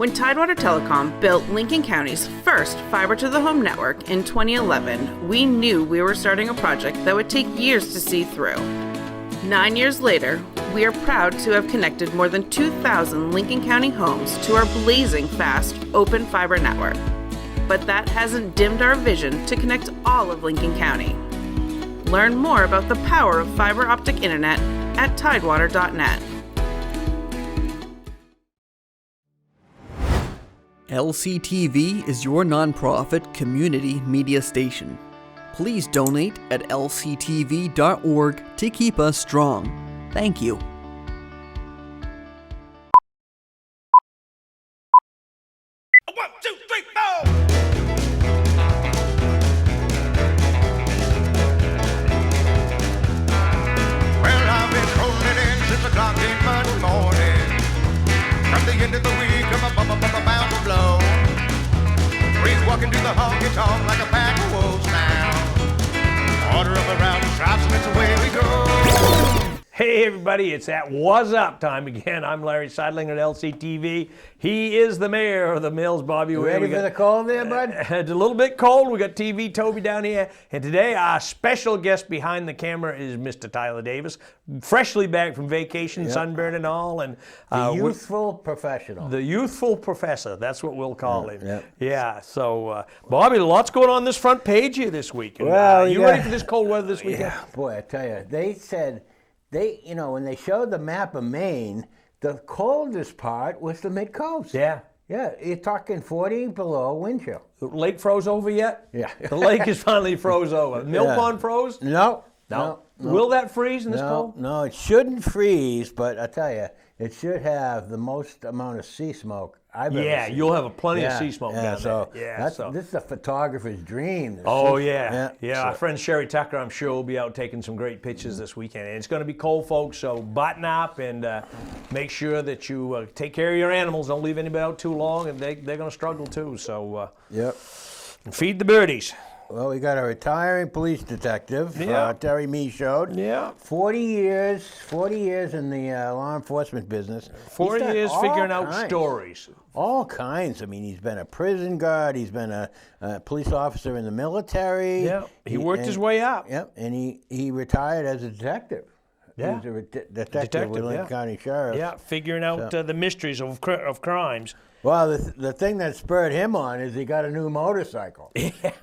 When Tidewater Telecom built Lincoln County's first fiber-to-the-home network in 2011, we knew we were starting a project that would take years to see through. 9 years later, we are proud to have connected more than 2,000 Lincoln County homes to our blazing fast, open fiber network. But that hasn't dimmed our vision to connect all of Lincoln County. Learn more about the power of fiber optic internet at tidewater.net. LCTV is your nonprofit community media station. Please donate at lctv.org to keep us strong. Thank you. One, two, three, four! Well, I've been rolling in since the clock came Monday morning. From the end of the week, I'm bound to blow. Breeze walking to the honky-tonk like a pack of wolves now. Order up around the shops and it's away we go. Hey everybody, it's that Wuzzup time again. I'm Larry Sidelinger at LCTV. He is the mayor of the Mills, Bobby. You ready for the cold there, bud? It's a little bit cold. We got TV Toby down here. And today our special guest behind the camera is Mr. Tyler Davis. Freshly back from vacation, sunburn and all. And the youthful professional. The youthful professor, that's what we'll call him. Yeah. Yeah, so Bobby, lots going on this front page here this week. And, Well, you ready for this cold weather this weekend? Yeah, boy, I tell you, they said, when they showed the map of Maine, the coldest part was the Midcoast. Yeah. Yeah, you're talking 40 below wind chill. The lake froze over yet? Yeah. The lake is finally froze over. Mill Yeah. Pond froze? No. Will that freeze in this No, cold? no, it shouldn't freeze, but I tell you, it should have the most amount of sea smoke I've ever Yeah, seen. you'll have plenty of sea smoke yeah, down so there. Yeah, this is a photographer's dream. the Oh, sea- yeah. so- Our friend Sherry Tucker, I'm sure, will be out taking some great pictures this weekend. And it's going to be cold, folks, so button up and make sure that you take care of your animals. Don't leave anybody out too long, and they're going to struggle too. So Yep. feed the birdies. Well, we got a retiring police detective, Yeah. Terry Michaud. Yeah. 40 years in the law enforcement business. 40 He's done years all figuring out kinds. stories. All kinds. I mean, he's been a prison guard. He's been a police officer in the military. Yeah, he worked his way up. Yep, and he retired as a detective. Yeah. He was a detective with Lincoln County Sheriff. Yeah, figuring out the mysteries of crimes. Well, the thing that spurred him on is he got a new motorcycle.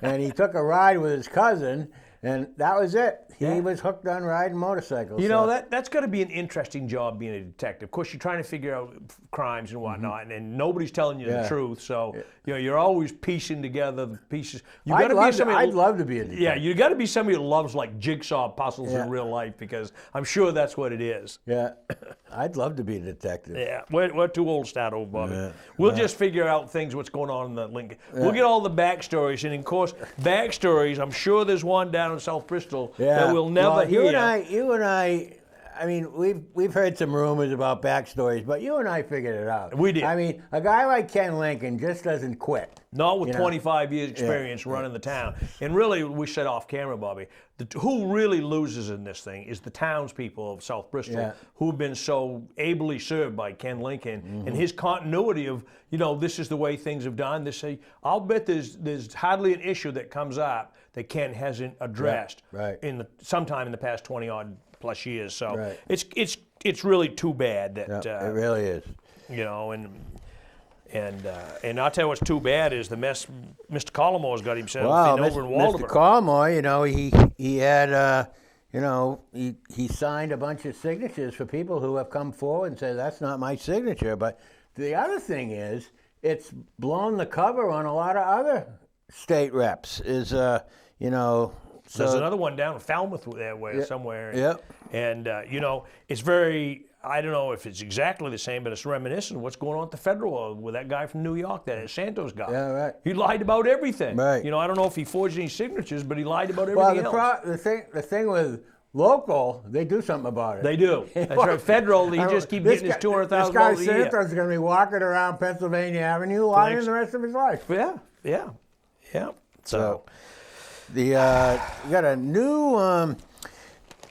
And he took a ride with his cousin, and that was it. He was hooked on riding motorcycles. You know, that's got to be an interesting job being a detective. Of course, you're trying to figure out crimes and whatnot, and nobody's telling you the truth. So, you're always piecing together the pieces. I'd love to be a detective. Yeah, you got to be somebody who loves like jigsaw puzzles in real life, because I'm sure that's what it is. Yeah, I'd love to be a detective. Yeah, we're too old to start over, Bobby. Yeah. We'll just figure out things, what's going on in the Lincoln. We'll get all the backstories, and of course, backstories, I'm sure there's one down in South Bristol that we'll never hear. You and I mean, we've heard some rumors about backstories, but you and I figured it out. We did. I mean, a guy like Ken Lincoln just doesn't quit. Not with 25 years experience running the town. And really, we said off camera, Bobby, who really loses in this thing is the townspeople of South Bristol who've been so ably served by Ken Lincoln and his continuity of, this is the way things have done. I'll bet there's hardly an issue that comes up that Ken hasn't addressed sometime in the past 20-odd plus years. So it's really too bad that it really is. And I'll tell you what's too bad is the mess Mr. Collimore's got himself in over in Waldoboro. Mr. Collmore, he had, he signed a bunch of signatures for people who have come forward and said, that's not my signature. But the other thing is, it's blown the cover on a lot of other state reps. There's another one down in Falmouth that way somewhere. Yep. And, it's very, I don't know if it's exactly the same, but it's reminiscent of what's going on at the federal with that guy from New York, that Santos guy. Yeah, right. He lied about everything. Right. I don't know if he forged any signatures, but he lied about everything else. The thing with local, they do something about it. They do. That's right. Federal, he just keep getting his $200,000 a year. This guy Santos is going to be walking around Pennsylvania Avenue lying the rest of his life. Yeah. So you got a new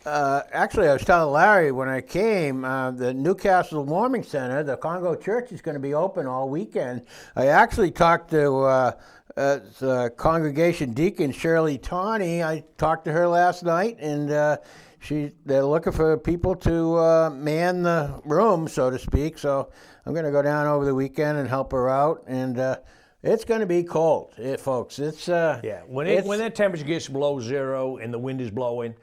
Actually, I was telling Larry when I came, the Newcastle Warming Center, the Congo Church is going to be open all weekend. I actually talked to the congregation deacon, Shirley Tawney. I talked to her last night, and they're looking for people to man the room, so to speak. So I'm going to go down over the weekend and help her out, and it's going to be cold, folks. It's when that temperature gets below zero and the wind is blowing,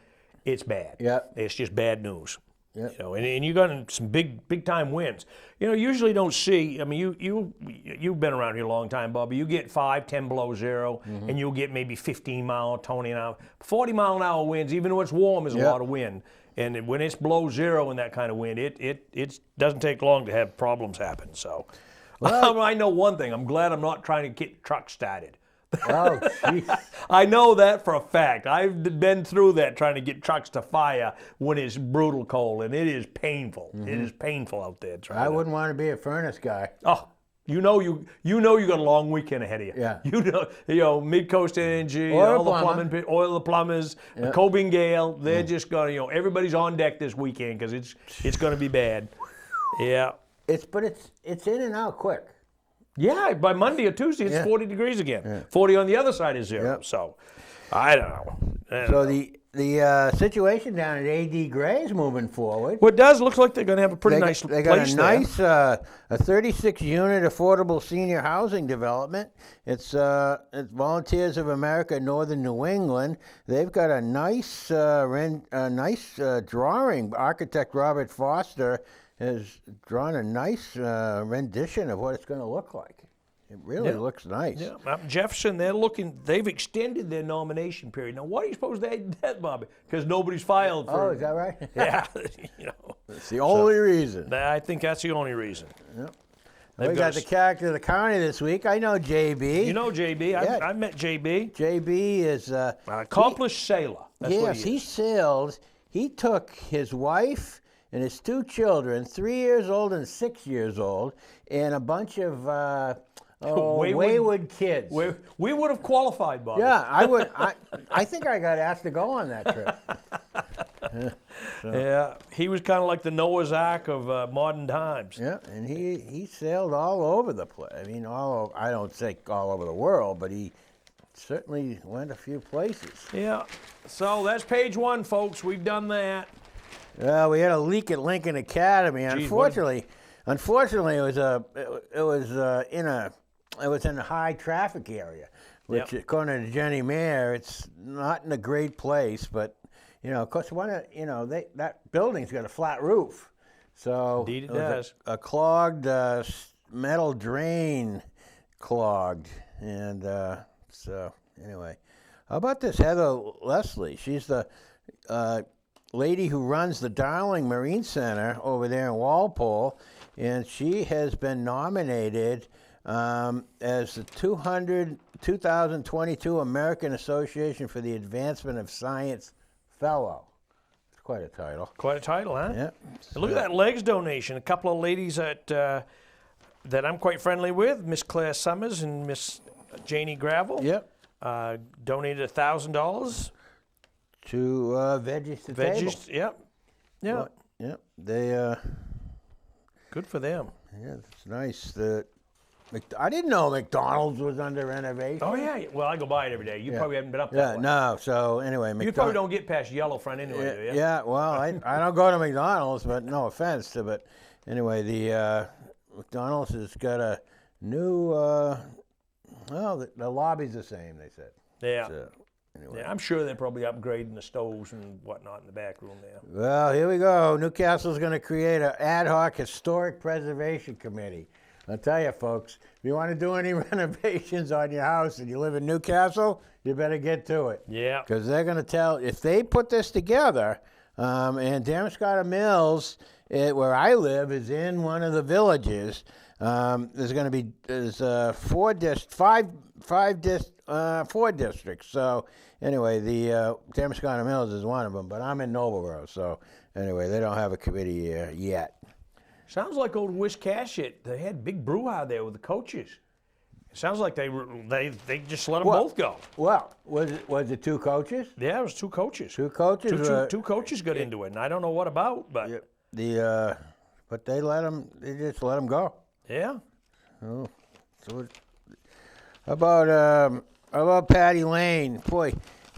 it's bad. Yeah. It's just bad news. Yeah. You know, and you got some big time winds. You know, usually don't see. I mean, you've been around here a long time, Bobby. You get 5, 10 below zero, and you'll get maybe 15 mile, 20 an hour, 40 mile an hour winds. Even though it's warm, is a lot of wind. And when it's below zero in that kind of wind, it doesn't take long to have problems happen. So, well, I know one thing. I'm glad I'm not trying to get trucks started. Oh, jeez. I know that for a fact. I've been through that trying to get trucks to fire when it's brutal cold, and it is painful. It is painful out there. I wouldn't want to be a furnace guy. Oh, you know you got a long weekend ahead of you. Yeah. You know, Midcoast Energy, all the oil plumbers, Kobe and Gale. They're just gonna, everybody's on deck this weekend because it's gonna be bad. Yeah. It's in and out quick. Yeah, by Monday or Tuesday, it's 40 degrees again. Yeah. 40 on the other side is zero. Yep. So, I don't know. The situation down at A.D. Gray's moving forward. Well, it does. Looks like they're going to have a pretty nice place. They got a nice, a 36-unit affordable senior housing development. It's Volunteers of America, Northern New England. They've got a nice, drawing. Architect Robert Foster has drawn a nice rendition of what it's going to look like. It really looks nice. Yeah, Jefferson, they've extended their nomination period. Now, why do you suppose they did that, Bobby? Because nobody's filed for. Oh, is that right? Yeah, That's the only reason. I think that's the only reason. Yep. We got the character of the county this week. I know JB. You know JB. Yeah. I met JB. JB is an accomplished sailor. That's what he sailed. He took his wife and his 2 children, 3 years old and 6 years old, and a bunch of wayward kids. We would have qualified, Bob. Yeah, I would. I think I got asked to go on that trip. Yeah, he was kind of like the Noah's Ark of modern times. Yeah, and he sailed all over the place. I mean, I don't say all over the world, but he certainly went a few places. Yeah, so that's page 1, folks. We've done that. Well, we had a leak at Lincoln Academy. Jeez, Unfortunately, it was in a high traffic area, which according to Jenny Mayer, it's not in a great place. But of course, that building's got a flat roof, so indeed it does. A clogged metal drain clogged, and so anyway, how about this Heather Leslie? She's the lady who runs the Darling Marine Center over there in Walpole, and she has been nominated as the 2022 American Association for the Advancement of Science Fellow. It's quite a title. Quite a title, huh? Yeah. Look at that legs donation. A couple of ladies that I'm quite friendly with, Miss Claire Summers and Miss Janie Gravel. Yep. Donated $1,000. To Veggies to Table. Yep. Yeah. Well, yep. They. Good for them. Yeah, it's nice. I didn't know McDonald's was under renovation. Oh yeah. Well, I go by it every day. You probably haven't been up that way. No. So anyway, you probably don't get past Yellowfront anyway, do you? Yeah. Well, I don't go to McDonald's, but no offense to. But anyway, the McDonald's has got a new. The lobby's the same. They said. Yeah. So, anyway. Yeah, I'm sure they're probably upgrading the stoves and whatnot in the back room there. Well, here we go. Newcastle's going to create an ad hoc historic preservation committee. I'll tell you, folks, if you want to do any renovations on your house and you live in Newcastle, you better get to it. Yeah. Because they're going to tell, if they put this together, and Damariscotta Mills, where I live, is in one of the villages. There's going to be 4 districts. So anyway, the Damariscotta Mills is one of them, but I'm in Nobleboro. So anyway, they don't have a committee yet. Sounds like old Wiscasset. They had big brouhaha there with the coaches. Sounds like they just let them both go. Well, was it two coaches? Yeah, it was two coaches. Two coaches. Two coaches got into it, and I don't know what about, but but they just let them go. yeah. Oh, so how about Patty Lane? Boy,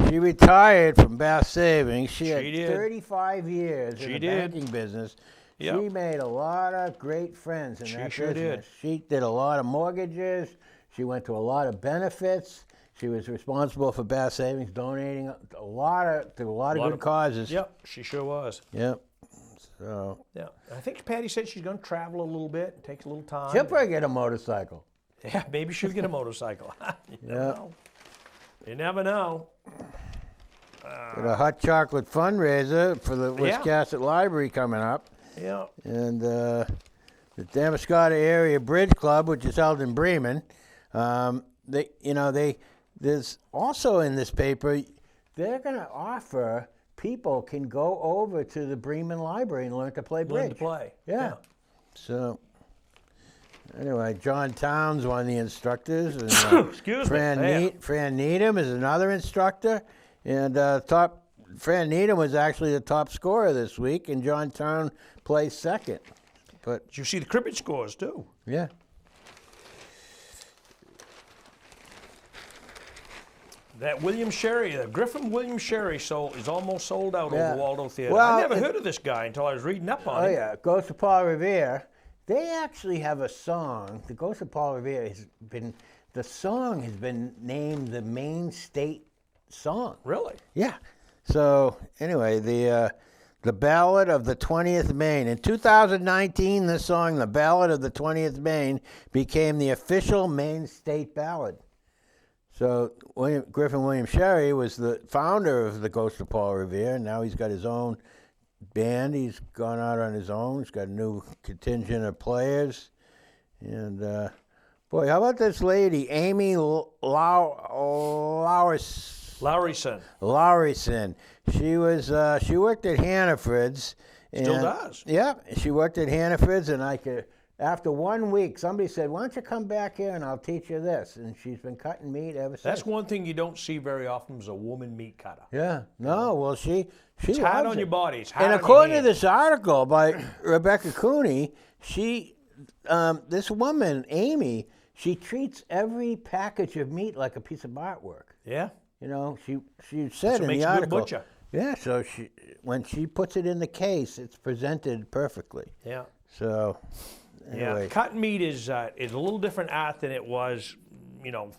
she retired from Bath Savings. She had did. 35 years in the banking business. Yep. She made a lot of great friends in that sure business. She did a lot of mortgages. She went to a lot of benefits. She was responsible for Bath Savings, donating to a lot of good causes. Yep, she sure was. Yep. So Yeah, I think Patty said she's going to travel a little bit. It takes a little time. she'll probably get a motorcycle. Yeah, maybe she'll get a motorcycle. You never Yeah. know. You never know. Got a hot chocolate fundraiser for the Wiscasset Library coming up. Yeah. And the Damariscotta Area Bridge Club, which is held in Bremen, there's also in this paper, they're going to offer people can go over to the Bremen Library and learn to play bridge. Learn to play. Yeah. So anyway, John Towns, one of the instructors, and Excuse Fran me. Fran Needham is another instructor, and Fran Needham was actually the top scorer this week, and John Town placed second. But Did you see the cribbage scores too? yeah. That William Sherry, the Griffin William Sherry is almost sold out Yeah. over Waldo Theater. Well, I never heard of this guy until I was reading up on Oh him. yeah, Ghost of Paul Revere. They actually have a song. The Ghost of Paul Revere the song has been named the Maine State song. Really? Yeah. So anyway, the Ballad of the 20th Maine. In 2019, this song, The Ballad of the 20th Maine, became the official Maine State ballad. So Griffin William Sherry was the founder of the Ghost of Paul Revere, and now he's got his own band. He's gone out on his own. He's got a new contingent of players. And boy, how about this lady, Amy Lowryson. She worked at Hannaford's. Still does. Yeah, she worked at Hannaford's, and after 1 week, somebody said, "Why don't you come back here and I'll teach you this?" And she's been cutting meat ever since. That's one thing you don't see very often is a woman meat cutter. Yeah. No. Well, she It's hard loves on it. your body. It's hard And on according your to hands. this article by Rebecca Cooney, this woman, Amy, she treats every package of meat like a piece of artwork. Yeah. You know, she said That's what in makes the a good article. butcher. Yeah, so when she puts it in the case, it's presented perfectly. Yeah. So anyway. Yeah. Cutting meat is a little different art than it was,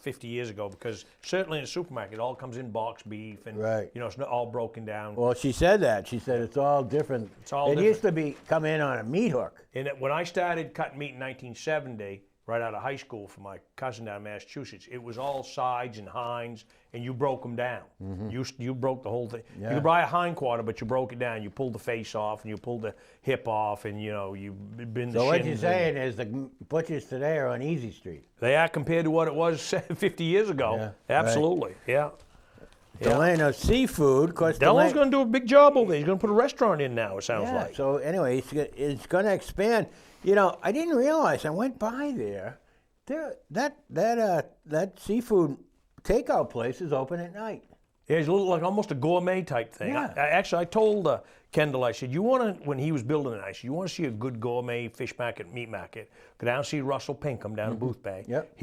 50 years ago, because certainly in the supermarket it all comes in box beef and Right. it's not all broken down. Well, she said that. She said it's all different. It's all It used to come in on a meat hook. And when I started cutting meat in 1970, right out of high school for my cousin down in Massachusetts, it was all sides and hinds, and you broke them down. You broke the whole thing. Yeah. You could buy a hind quarter, but you broke it down. You pulled the face off, and you pulled the hip off, and you bend the So what shins you're and- saying is the butchers today are on Easy Street. They are compared to what it was 50 years ago. Yeah, Absolutely, yeah. Delano Seafood, of course. Delo's going to do a big job over there. He's going to put a restaurant in now, it sounds Yeah, like. so anyway, it's going to expand. I didn't realize. I went by there. That seafood takeout place is open at night. Yeah, it's a little like almost a gourmet type thing. Yeah. I told Kendall, I said, when he was building it, I said, you want to see a good gourmet fish market, meat market, go down and see Russell Pinkham down in Booth Bay. Yep.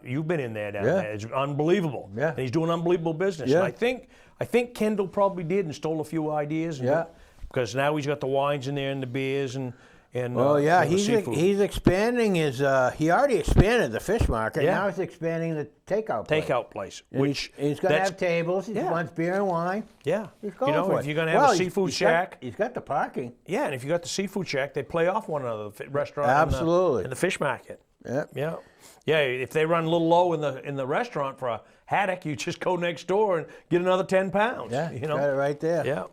You've been in there down Yeah. there. It's unbelievable. Yeah. And he's doing unbelievable business. Yeah. And I think Kendall probably did and stole a few ideas. Yeah. Because now he's got the wines in there and the beers and Oh yeah, the seafood. he's expanding his. He already expanded the fish market. Yeah. Now he's expanding the takeout place. takeout place. And Which he's going to that's- have tables. He Yeah. wants beer and wine. Yeah. He's going for it. if you're going to have a seafood shack. He's got the parking. Yeah, and if you got the seafood shack, they play off one another, the restaurant Absolutely. and the fish market. Yep. Yeah. Yeah, if they run a little low in the restaurant for a haddock, you just go next door and get another 10 pounds. Yeah, he's got it right there. Yeah.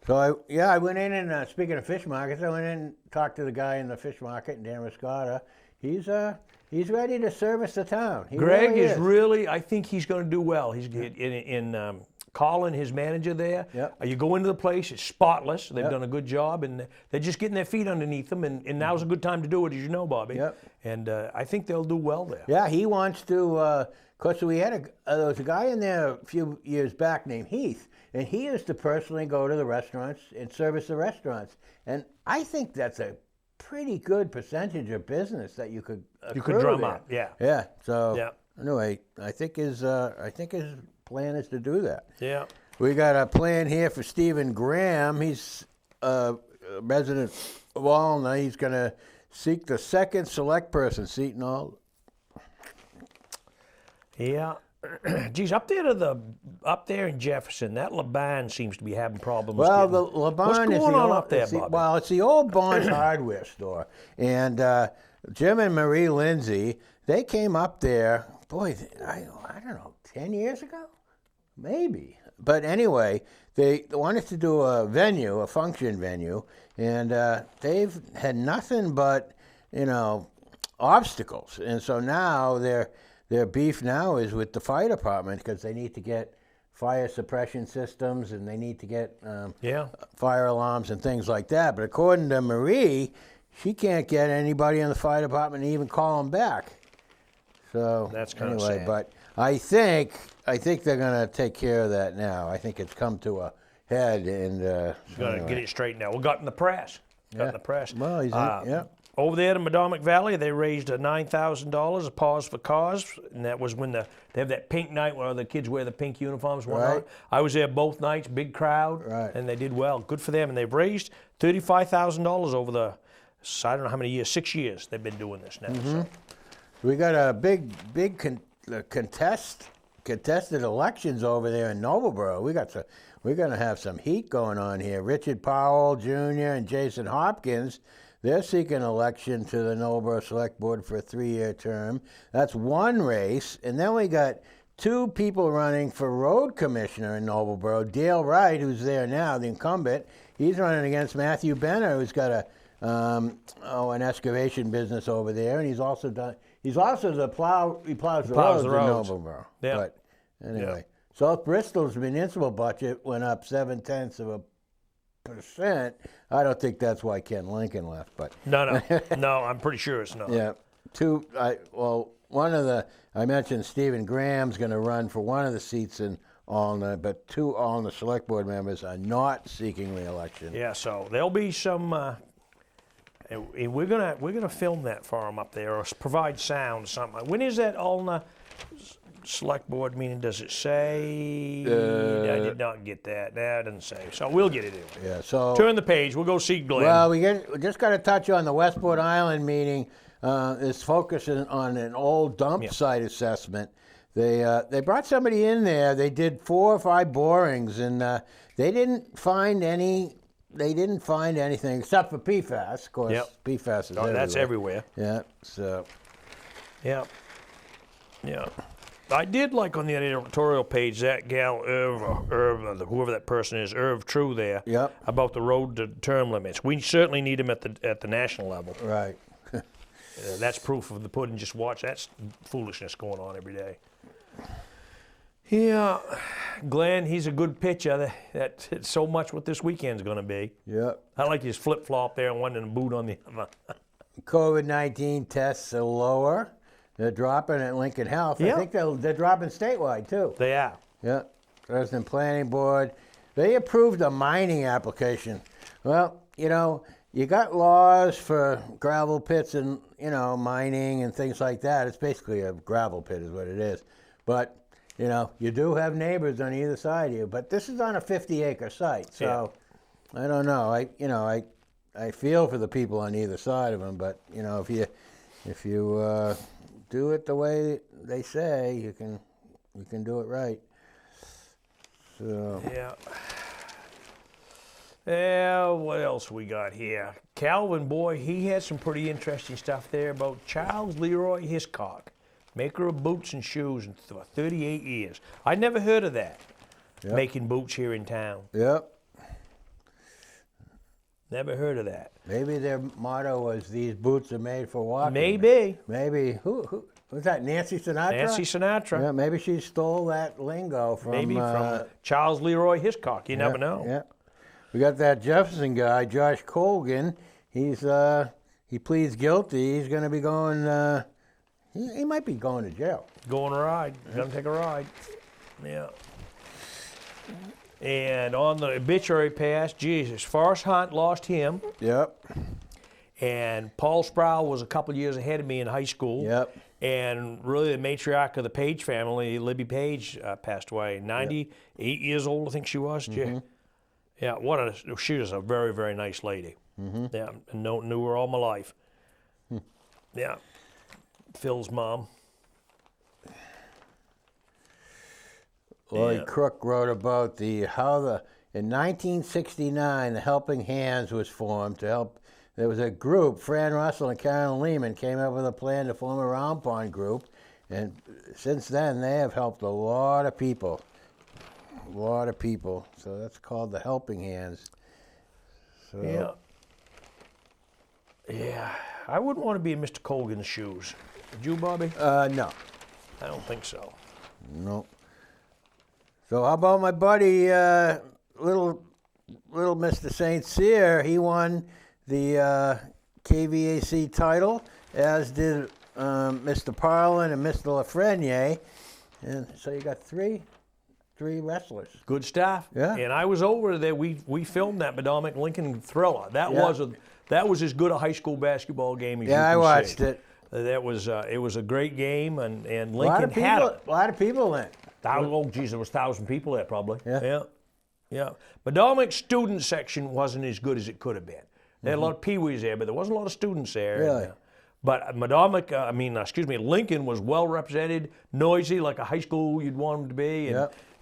So I went in and speaking of fish markets, I went in and talked to the guy in the fish market in Damariscotta. He's ready to service the town. He Greg really is really, I think he's going to do well. He's in Colin, his manager there. Yep. You go into the place, it's spotless. They've done a good job, and they're just getting their feet underneath them, and now's a good time to do it, as you know, Bobby. Yep. And I think they'll do well there. Yeah, he wants to. Because we had there was a guy in there a few years back named Heath, and he used to personally go to the restaurants and service the restaurants. And I think that's a pretty good percentage of business that you could drum there. up. Yeah. Yeah. So Yeah. anyway, I think his plan is to do that. Yeah. We got a plan here for Stephen Graham. He's a resident of Walnut. He's going to seek the second select person seat in all. Yeah. Geez, up there in Jefferson, that Laban seems to be having problems. Well, the Laban what's is going the on old, up there, it's the- Bobby? well, it's the old Bond's hardware store, and Jim and Marie Lindsay, they came up there. Boy, I don't know, 10 years ago, maybe. But anyway, they wanted to do a function venue, and they've had nothing but obstacles, and so now their beef now is with the fire department because they need to get fire suppression systems and they need to get fire alarms and things like that. But according to Marie, she can't get anybody in the fire department to even call them back. So That's kind of anyway, sad. but I think they're going to take care of that now. I think it's come to a head, and Got to get it straightened out. We got in the press. Got in the press. Well, he's Over there in Madomic Valley, they raised $9,000, a Pause for Cause, and that was when they have that pink night where the kids wear the pink uniforms and whatnot. Right. I was there both nights, big crowd, Right. and they did well. Good for them. And they've raised $35,000 over the, I don't know how many years, 6 years they've been doing this now. So. We got a big contested elections over there in Noblesboro. We're going to have some heat going on here. Richard Powell Jr. and Jason Hopkins, they're seeking election to the Noblesboro Select Board for a 3-year term. That's one race. And then we got two people running for road commissioner in Noblesboro. Dale Wright, who's there now, the incumbent, he's running against Matthew Benner, who's got an excavation business over there, and he's also he plows the roads in Noblesboro. Yeah. But anyway, South Bristol's municipal budget went up 0.7%. I don't think that's why Ken Lincoln left, but No, I'm pretty sure it's not. yeah. I mentioned Stephen Graham's going to run for one of the seats in Alna, but two Alna Select Board members are not seeking re-election. Yeah, so there'll be some. And we're gonna film that for them up there, or provide sound or something. When is that Alna Select Board meeting? Does it say? I did not get that. No, it doesn't say. So we'll get it anyway. Yeah. So Turn the page. We'll go see Glenn. well, we just got to touch on the Westport Island meeting. Is focusing on an old dump site assessment. They brought somebody in there. They did 4 or 5 borings, and they didn't find any. They didn't find anything except for PFAS. Of course, PFAS is everywhere. That's everywhere. Yeah. So. Yeah. I did like on the editorial page that gal Irv, whoever that person is, Irv True there. Yep. About the road to term limits. We certainly need them at the national level. Right. That's proof of the pudding. Just watch. That's foolishness going on every day. Yeah, Glenn, he's a good pitcher. That's so much what this weekend's going to be. Yep. I like his flip-flop there and one in a boot on the other. COVID-19 tests are lower. They're dropping at Lincoln Health. Yeah. I think they're dropping statewide, too. They are. Yeah. President Planning Board, they approved a mining application. Well, you got laws for gravel pits and, mining and things like that. It's basically a gravel pit is what it is. But, you do have neighbors on either side of you. But this is on a 50-acre site. So, I don't know. I feel for the people on either side of them. But, if you do it the way they say, you can do it right. So. Yeah, what else we got here? Calvin, boy, he had some pretty interesting stuff there about Charles Leroy Hiscock, maker of boots and shoes for 38 years. I'd never heard of that, making boots here in town. Yep. Never heard of that. Maybe their motto was "These boots are made for walking." Maybe. Maybe. Who Was that Nancy Sinatra? Nancy Sinatra. Yeah, maybe she stole that lingo from... From Charles Leroy Hiscock. You never know. Yeah. We got that Jefferson guy, Josh Colgan. He pleads guilty. He's going to be going... he might be going to jail. Going a ride. Gonna take a ride. Yeah. And on the obituary pass, Jesus, Forrest Hunt lost him. Yep. And Paul Sproul was a couple years ahead of me in high school. Yep. And really the matriarch of the Page family, Libby Page, passed away. 98 years old, I think she was. Mm-hmm. Yeah, she was a very, very nice lady. Mm-hmm. Yeah, and knew her all my life. Yeah. Phil's mom. Lloyd Crook wrote about in 1969, the Helping Hands was formed to help. There was a group, Fran Russell and Karen Lehman came up with a plan to form a Round Pond group, and since then they have helped a lot of people. So that's called the Helping Hands. So, yeah. I wouldn't want to be in Mr. Colgan's shoes. Would you, Bobby? No. I don't think so. No. So how about my buddy, little Mr. St. Cyr? He won the KVAC title, as did Mr. Parlin and Mr. Lafreniere. And so you got three wrestlers. Good stuff. Yeah. And I was over there. We filmed that Madomic Lincoln Thriller. That was as good a high school basketball game as you can I watched see. it. That was it was a great game, and Lincoln had it. A lot of people in it. Oh, geez, there was 1,000 people there probably. Yeah. Madomic student section wasn't as good as it could have been. They had a lot of peewees there, but there wasn't a lot of students there. Really? But Lincoln was well represented, noisy, like a high school you'd want them to be,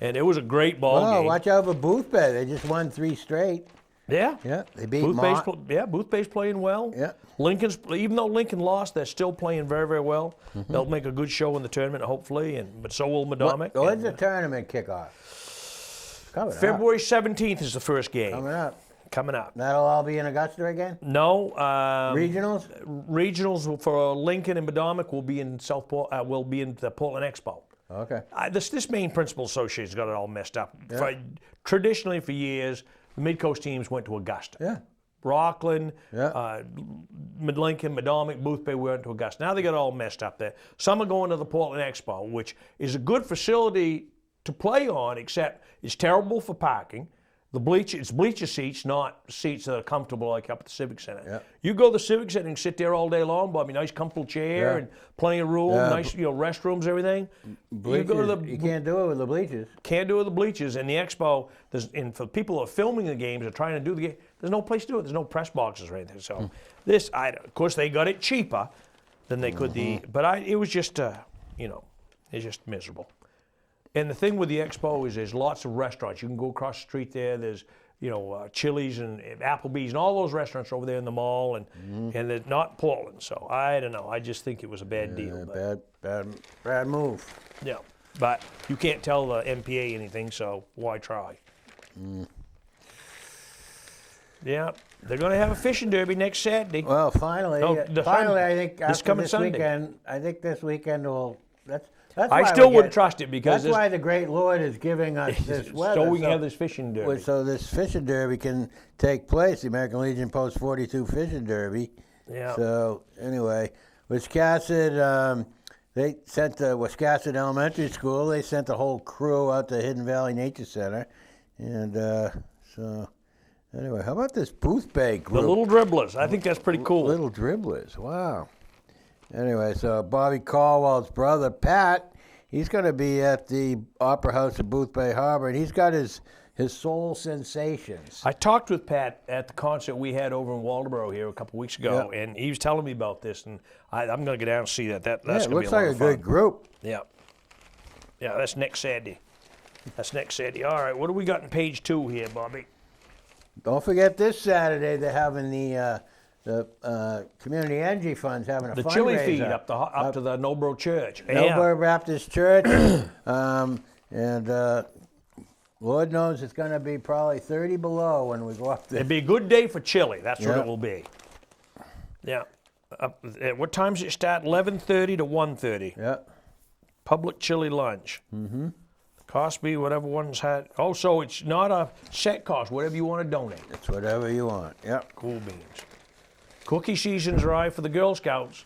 and it was a great ball game. Watch out for Booth Bay. They just won 3 straight. Yeah. Yeah, they beat Booth Bay's playing well. Yeah. Even though Lincoln lost, they're still playing very, very well. They'll make a good show in the tournament, hopefully, but so will Madomic. When's the tournament kickoff? Coming February 17th is the first game. Coming up. Coming up. That'll all be in Augusta again? No. Regionals? Regionals for Lincoln and Madomic will be in Southport. Will be in the Portland Expo. Okay. This Maine Principal Association's got it all messed up. Traditionally, for years, the Midcoast teams went to Augusta. Yeah. Rockland, Mid-Lincoln, Madomic, Booth Bay went to Augusta. Now they got it all messed up there. Some are going to the Portland Expo, which is a good facility to play on, except it's terrible for parking. It's bleacher seats, not seats that are comfortable like up at the Civic Center. Yeah. You go to the Civic Center and sit there all day long, Bobby. Nice comfortable chair and plenty of room, nice restrooms, everything. Bleachers, you can't do it with the bleachers. Can't do it with the bleachers. And the Expo, and for people who are filming the games or trying to do the game, there's no place to do it. There's no press boxes or anything. So of course, they got it cheaper than they could but it was just, it's just miserable. And the thing with the Expo is there's lots of restaurants. You can go across the street there. There's, Chili's and Applebee's and all those restaurants over there in the mall, and they're not Portland. So I don't know. I just think it was a bad deal. Bad move. Yeah, but you can't tell the MPA anything, so why try? Yeah, they're going to have a fishing derby next Saturday. Well, finally, I think this coming Sunday. Weekend, I think this weekend will. I still wouldn't trust it because that's why the great Lord is giving us this weather. So we can have this fishing derby. So this fishing derby can take place. The American Legion Post 42 fishing derby. Yeah. So anyway, Wiscasset, they sent the Wiscasset Elementary School. They sent the whole crew out to Hidden Valley Nature Center, and so anyway, how about this Booth Bay group? The Little Dribblers. I think that's pretty cool. Little Dribblers. Wow. Anyway, so Bobby Caldwell's brother, Pat, he's going to be at the Opera House at Booth Bay Harbor, and he's got his Soul Sensations. I talked with Pat at the concert we had over in Waldoboro here a couple weeks ago, and he was telling me about this, and I'm going to go down and see that. That's going to be a lot of fun. It looks like a good group. Yeah. Yeah, that's next Saturday. All right, what do we got in page 2 here, Bobby? Don't forget this Saturday they're having the Community Energy Fund's having a fundraiser. The chili feed up to the Nobleboro Church. Nobleboro Baptist Church, and Lord knows it's going to be probably 30 below when we go up there. It'd be a good day for chili. That's what it will be. Yeah. What time does it start? 11:30 to 1:30. Yeah. Public chili lunch. Mm-hmm. Cost be whatever one's had. Oh, so it's not a set cost, whatever you want to donate. It's whatever you want. Yep. Cool beans. Cookie season's right for the Girl Scouts.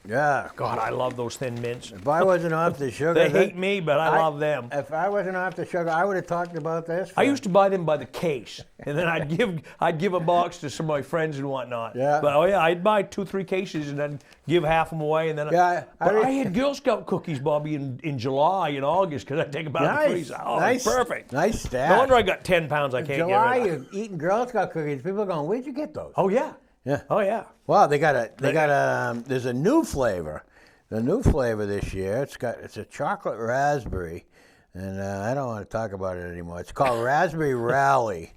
Yeah. God, I love those Thin Mints. If I wasn't off the sugar, They hate me, but I love them. If I wasn't off the sugar, I would have talked about this. I used to buy them by the case, and then I'd give a box to some of my friends and whatnot. Yeah. But I'd buy 2-3 cases and then give half them away, and then I had Girl Scout cookies, Bobby, in July and August because I take them out of the freezer. Oh, nice, perfect. Nice stat. No wonder I got 10 pounds. I can't July, get rid of. you're eating Girl Scout cookies. People are going, where'd you get those? Oh yeah. Yeah. Oh yeah. Well, there's a new flavor. The new flavor this year, it's a chocolate raspberry, and I don't want to talk about it anymore. It's called Raspberry Rally.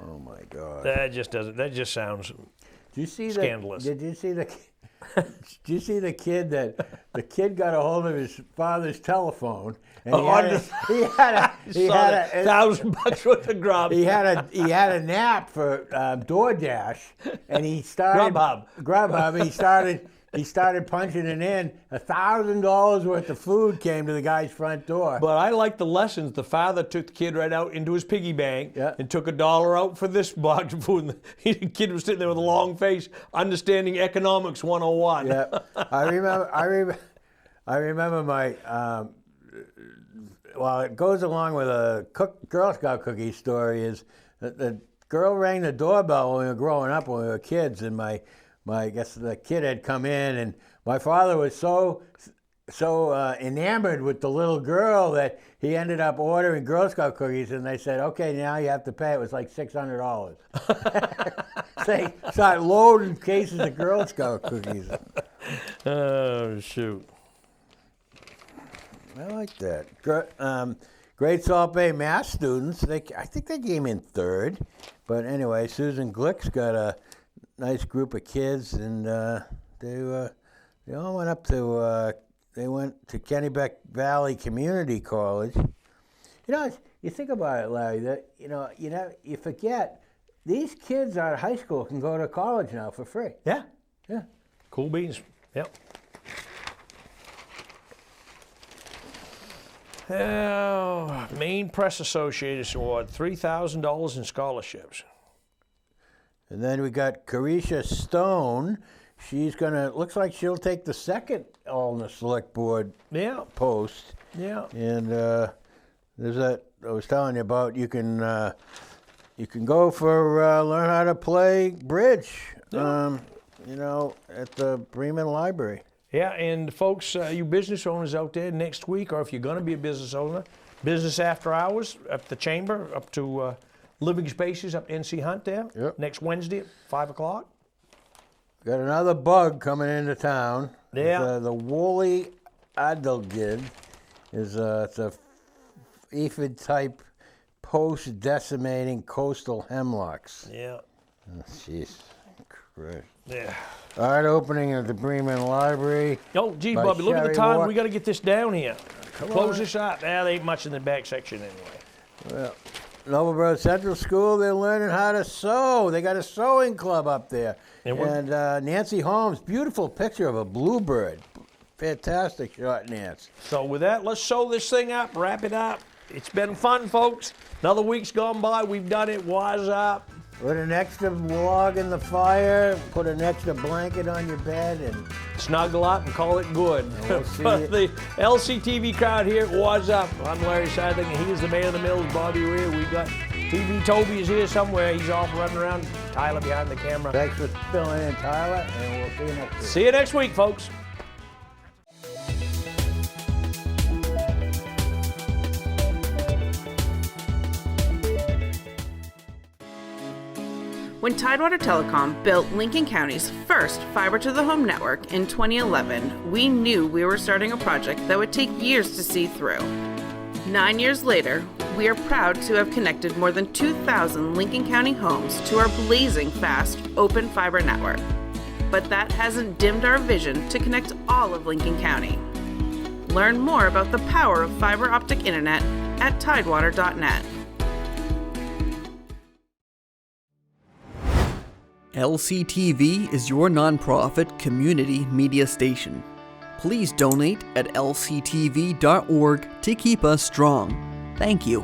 Oh my God. That just sounds scandalous. Did you see the kid the kid got a hold of his father's telephone and he had a $1,000 worth of grub. He had a nap for DoorDash, and he started Grubhub. He started punching it in. $1,000 worth of food came to the guy's front door. But I like the lessons. The father took the kid right out into his piggy bank and took $1 out for this box of food. And the kid was sitting there with a long face, understanding economics 101. Yeah, I remember my. Well, it goes along with a Girl Scout cookie story. Is the girl rang the doorbell when we were growing up, when we were kids, and I guess the kid had come in, and my father was so enamored with the little girl that he ended up ordering Girl Scout cookies, and they said, okay, now you have to pay. It was like $600. They started loading cases of Girl Scout cookies. Oh, shoot. I like that. Great Salt Bay Mass students, I think they came in third. But anyway, Susan Glick's got a nice group of kids, and they all went up to Kennebec Valley Community College. You know, you think about it, Larry. That you forget these kids out of high school can go to college now for free. Yeah. Yeah. Cool beans. Yep. Oh, Maine Press Association Award, $3,000 in scholarships. And then we got Carisha Stone. Looks like she'll take the second on the select board post. Yeah. And there's that I was telling you about. You can go for learn how to play bridge. Yeah. At the Bremen Library. Yeah, and folks, you business owners out there next week, or if you're going to be a business owner, business after hours at the chamber, up to Living Spaces up NC Hunt there. Yep. Next Wednesday at 5 o'clock. Got another bug coming into town. Yeah. The woolly adelgid it's a aphid type post decimating coastal hemlocks. Yeah. Oh, jeez. Christ. Yeah. Art opening at the Bremen Library. Oh, gee, by Bobby, look at the Sherry time. Walk. We got to get this down here. Close on. this up. There ain't much in the back section anyway. Well, Nobleboro Central School, they're learning how to sew. They got a sewing club up there. And Nancy Holmes, beautiful picture of a bluebird. Fantastic shot, Nance. So with that, let's sew this thing up, wrap it up. It's been fun, folks. Another week's gone by. We've done it. Wuzzup. Put an extra log in the fire, put an extra blanket on your bed, and Snuggle up and call it good. we'll see For you. the LCTV crowd here, Wuzzup. I'm Larry Sidelinger. He's the man of the mills, Bobby Whear. We got TV Toby is here somewhere. He's off running around. Tyler behind the camera. Thanks for filling in, Tyler, and we'll see you next week. See you next week, folks. When Tidewater Telecom built Lincoln County's first fiber-to-the-home network in 2011, we knew we were starting a project that would take years to see through. 9 years later, we are proud to have connected more than 2,000 Lincoln County homes to our blazing fast open fiber network. But that hasn't dimmed our vision to connect all of Lincoln County. Learn more about the power of fiber optic internet at tidewater.net. LCTV is your nonprofit community media station. Please donate at lctv.org to keep us strong. Thank you.